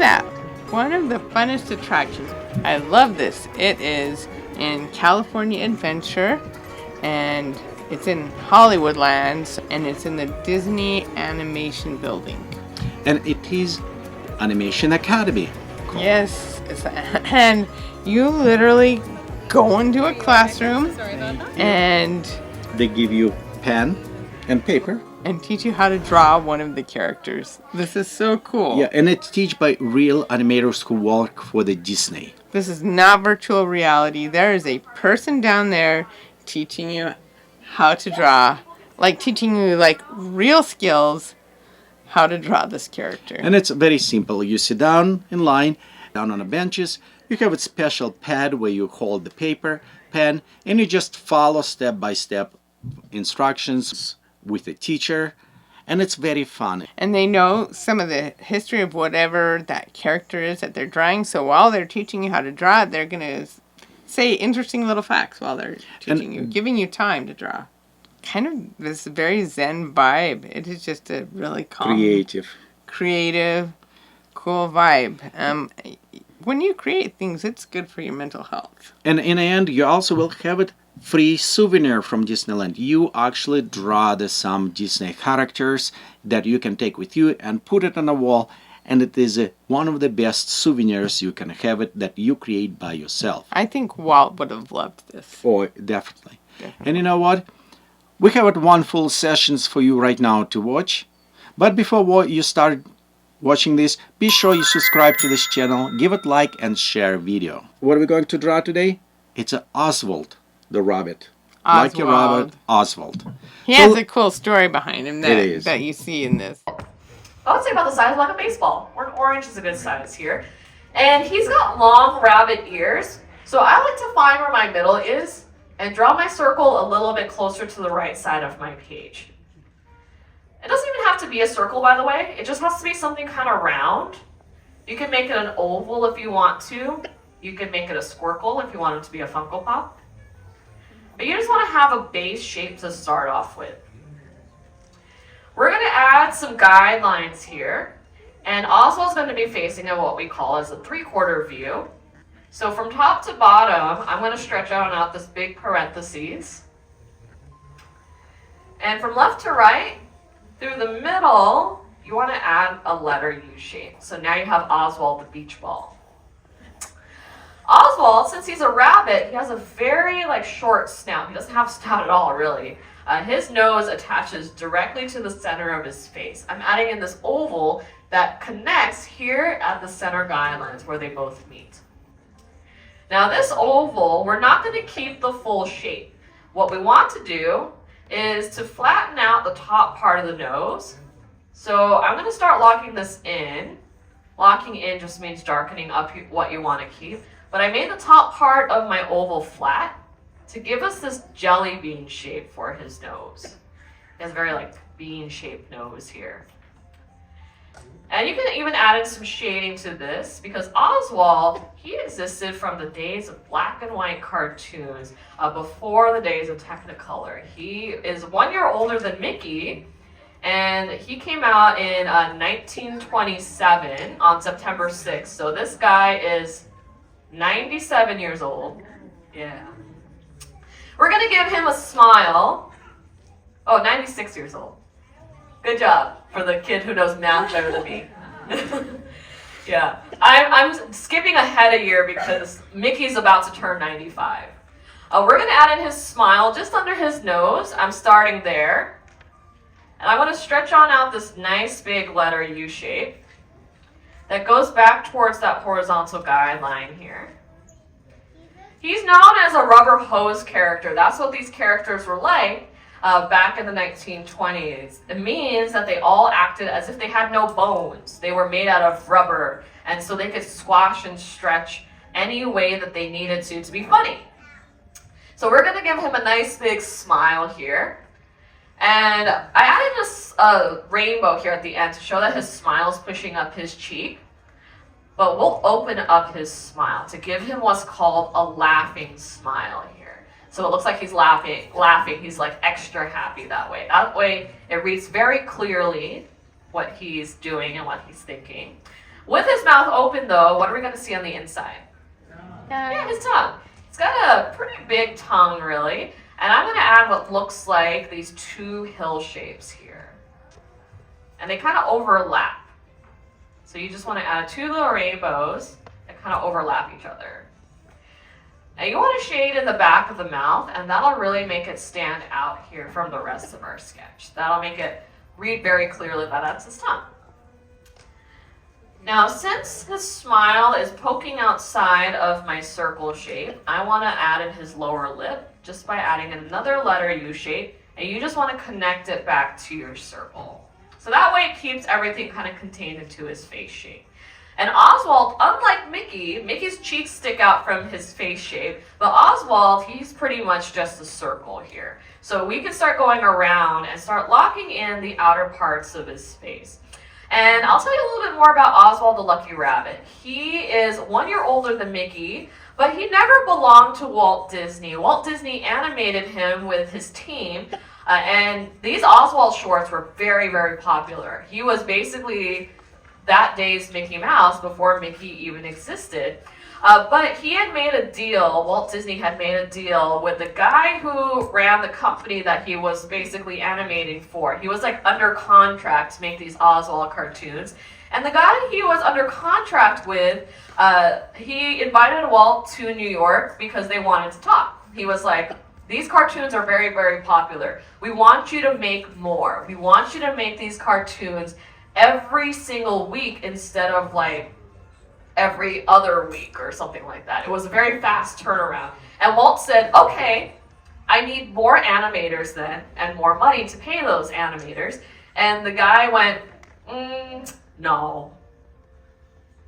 that. One of the funnest attractions. I love this. It is in California Adventure, and it's in Hollywood Lands, and it's in the Disney Animation Building. And it is Animation Academy. Yes, and you literally go into a classroom and they give you pen and paper and teach you how to draw one of the characters. This is so cool. Yeah, and it's taught by real animators who work for the Disney. This is not virtual reality. There is a person down there teaching you how to draw, like teaching you like real skills how to draw this character. And it's very simple. You sit down in line, down on the benches. You have a special pad where you hold the paper, pen, and you just follow step by step instructions with the teacher, and it's very fun. And they know some of the history of whatever that character is that they're drawing, so while they're teaching you how to draw it, they're going to say interesting little facts while they're teaching you, giving you time to draw. Kind of this very zen vibe. It is just a really calm, creative, cool vibe. When you create things, it's good for your mental health. And in the end, you also will have it free souvenir from Disneyland. You actually draw some Disney characters that you can take with you and put it on the wall, and it is one of the best souvenirs you can have it that you create by yourself. I think Walt would have loved this. Oh, definitely. And you know what? We have one full sessions for you right now to watch. But before you start watching this, be sure you subscribe to this channel, give it like and share video. What are we going to draw today? It's Oswald the Rabbit. Oswald. Lucky Rabbit, Oswald. He has a cool story behind him that you see in this. I would say about the size of like a baseball, or an orange is a good size here. And he's got long rabbit ears, so I like to find where my middle is and draw my circle a little bit closer to the right side of my page. It doesn't even have to be a circle, by the way. It just has to be something kind of round. You can make it an oval if you want to. You can make it a squircle if you want it to be a Funko Pop. But you just want to have a base shape to start off with. We're going to add some guidelines here. And Oswald's going to be facing in what we call as a 3/4 view. So from top to bottom, I'm going to stretch out this big parentheses. And from left to right, through the middle, you want to add a letter U shape. So now you have Oswald the beach ball. Oswald, since he's a rabbit, he has a very short snout. He doesn't have a snout at all, really. His nose attaches directly to the center of his face. I'm adding in this oval that connects here at the center guidelines where they both meet. Now this oval, we're not going to keep the full shape. What we want to do is to flatten out the top part of the nose. So I'm going to start locking this in. Locking in just means darkening up what you want to keep. But I made the top part of my oval flat to give us this jelly bean shape for his nose. He has a very bean-shaped nose here. And you can even add in some shading to this because Oswald, he existed from the days of black and white cartoons before the days of Technicolor. He is 1 year older than Mickey, and he came out in 1927 on September 6th. So this guy is 97 years old. Yeah. We're going to give him a smile. Oh, 96 years old. Good job for the kid who knows math better than me. Yeah. I'm skipping ahead a year because Mickey's about to turn 95. We're going to add in his smile just under his nose. I'm starting there. And I want to stretch on out this nice big letter U shape that goes back towards that horizontal guideline here. He's known as a rubber hose character. That's what these characters were like back in the 1920s. It means that they all acted as if they had no bones. They were made out of rubber, and so they could squash and stretch any way that they needed to be funny. So we're going to give him a nice big smile here. And I added this rainbow here at the end to show that his smile is pushing up his cheek. But we'll open up his smile to give him what's called a laughing smile here. So it looks like he's laughing. He's extra happy that way. That way it reads very clearly what he's doing and what he's thinking. With his mouth open, though, what are we going to see on the inside? Yeah, his tongue. He's got a pretty big tongue, really. And I'm going to add what looks like these two hill shapes here. And they kind of overlap. So you just want to add two little rainbows that kind of overlap each other. Now you want to shade in the back of the mouth, and that'll really make it stand out here from the rest of our sketch. That'll make it read very clearly that that's his tongue. Now, since his smile is poking outside of my circle shape, I want to add in his lower lip just by adding another letter U shape, and you just want to connect it back to your circle. So that way it keeps everything kind of contained into his face shape. And Oswald, unlike Mickey, Mickey's cheeks stick out from his face shape, but Oswald, he's pretty much just a circle here. So we can start going around and start locking in the outer parts of his face. And I'll tell you a little bit more about Oswald the Lucky Rabbit. He is 1 year older than Mickey, but he never belonged to Walt Disney. Walt Disney animated him with his team, and these Oswald shorts were very, very popular. He was basically that day's Mickey Mouse before Mickey even existed. But he had made a deal, Walt Disney had made a deal with the guy who ran the company that he was basically animating for. He was like under contract to make these Oswald cartoons. And the guy he was under contract with, he invited Walt to New York because they wanted to talk. He was like, these cartoons are very, very popular. We want you to make more. We want you to make these cartoons every single week instead of like every other week or something like that. It was a very fast turnaround. And Walt said, okay, I need more animators then and more money to pay those animators. And the guy went, no.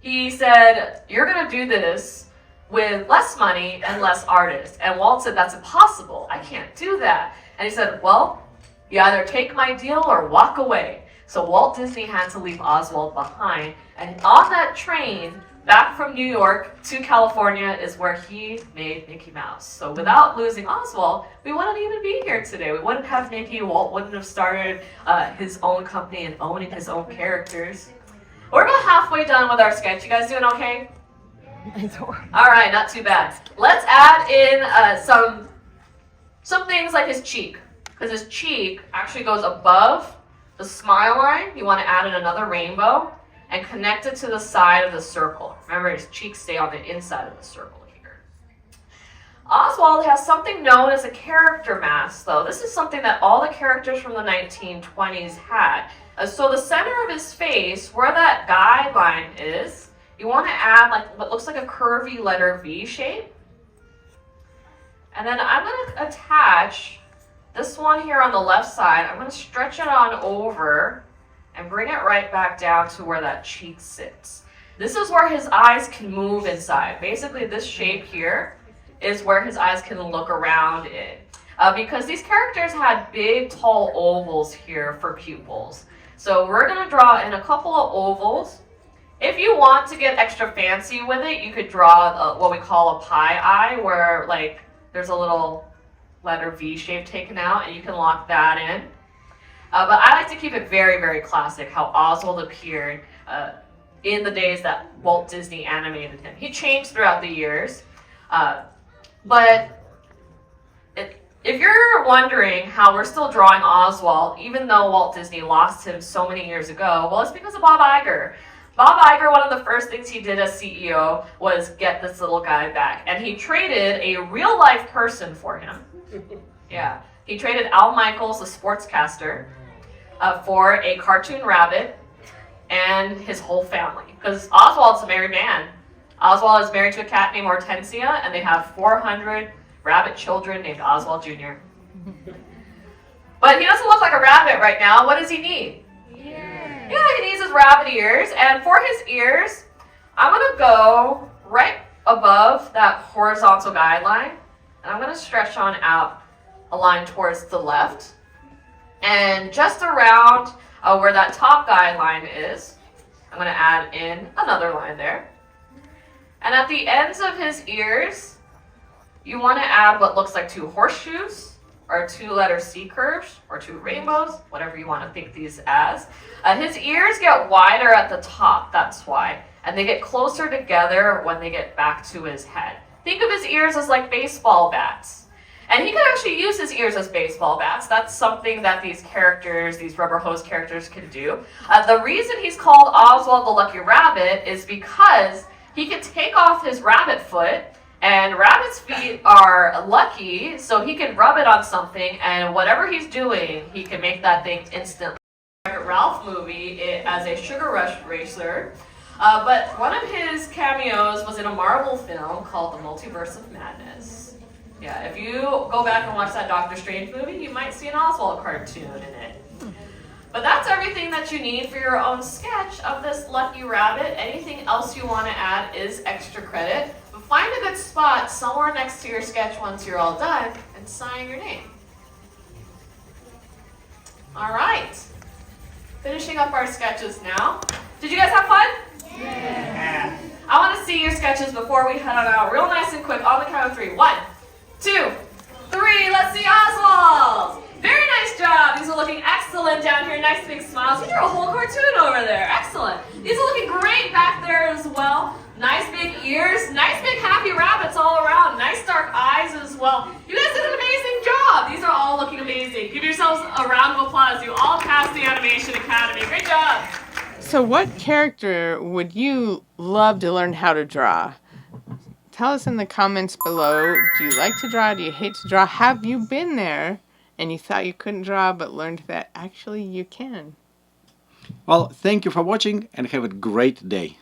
He said, you're going to do this with less money and less artists. And Walt said, that's impossible. I can't do that. And he said, well, you either take my deal or walk away. So Walt Disney had to leave Oswald behind. And on that train back from New York to California is where he made Mickey Mouse. So without losing Oswald, we wouldn't even be here today. We wouldn't have Mickey. Walt wouldn't have started his own company and owning his own characters. We're about halfway done with our sketch. You guys doing okay? All right, not too bad. Let's add in some things like his cheek, because his cheek actually goes above the smile line. You want to add in another rainbow and connect it to the side of the circle. Remember, his cheeks stay on the inside of the circle here. Oswald has something known as a character mask, though. This is something that all the characters from the 1920s had. So the center of his face, where that guideline is, you want to add like what looks like a curvy letter V shape. And then I'm going to attach this one here on the left side. I'm going to stretch it on over and bring it right back down to where that cheek sits. This is where his eyes can move inside. Basically, this shape here is where his eyes can look around in. Because these characters had big, tall ovals here for pupils. So we're going to draw in a couple of ovals. If you want to get extra fancy with it, you could draw what we call a pie eye, where like there's a little letter V shape taken out, and you can lock that in. But I like to keep it very, very classic, how Oswald appeared in the days that Walt Disney animated him. He changed throughout the years. But if you're wondering how we're still drawing Oswald, even though Walt Disney lost him so many years ago, well, it's because of Bob Iger. Bob Iger, one of the first things he did as CEO was get this little guy back. And he traded a real-life person for him. Yeah. He traded Al Michaels, the sportscaster, for a cartoon rabbit and his whole family. Because Oswald's a married man. Oswald is married to a cat named Hortensia, and they have 400 rabbit children named Oswald Jr. But he doesn't look like a rabbit right now. What does he need? Ears. Yeah, he needs his rabbit ears. And for his ears, I'm going to go right above that horizontal guideline, and I'm going to stretch on out a line towards the left. And just around where that top guideline is, I'm going to add in another line there. And at the ends of his ears, you want to add what looks like two horseshoes are 2-letter C curves, or 2 rainbows, whatever you want to think these as. His ears get wider at the top, that's why. And they get closer together when they get back to his head. Think of his ears as like baseball bats. And he can actually use his ears as baseball bats. That's something that these characters, these rubber hose characters, can do. The reason he's called Oswald the Lucky Rabbit is because he can take off his rabbit foot, and rabbit's feet are lucky, so he can rub it on something, and whatever he's doing, he can make that thing instantly. Ralph movie as a Sugar Rush racer, but one of his cameos was in a Marvel film called The Multiverse of Madness. Yeah, if you go back and watch that Doctor Strange movie, you might see an Oswald cartoon in it. But that's everything that you need for your own sketch of this lucky rabbit. Anything else you want to add is extra credit. But find a good spot somewhere next to your sketch once you're all done and sign your name. All right. Finishing up our sketches now. Did you guys have fun? Yeah. I want to see your sketches before we head on out real nice and quick on the count of 3. 1, 2, 3. Let's see Oswald. Very nice job. These are looking excellent down here. Nice big smiles. You drew a whole cartoon over there. Excellent. These are looking great back there as well. Nice big ears. Nice big happy rabbits all around. Nice dark eyes as well. You guys did an amazing job. These are all looking amazing. Give yourselves a round of applause. You all passed the Animation Academy. Great job. So what character would you love to learn how to draw? Tell us in the comments below. Do you like to draw? Do you hate to draw? Have you been there and you thought you couldn't draw but learned that actually you can? Well, thank you for watching and have a great day.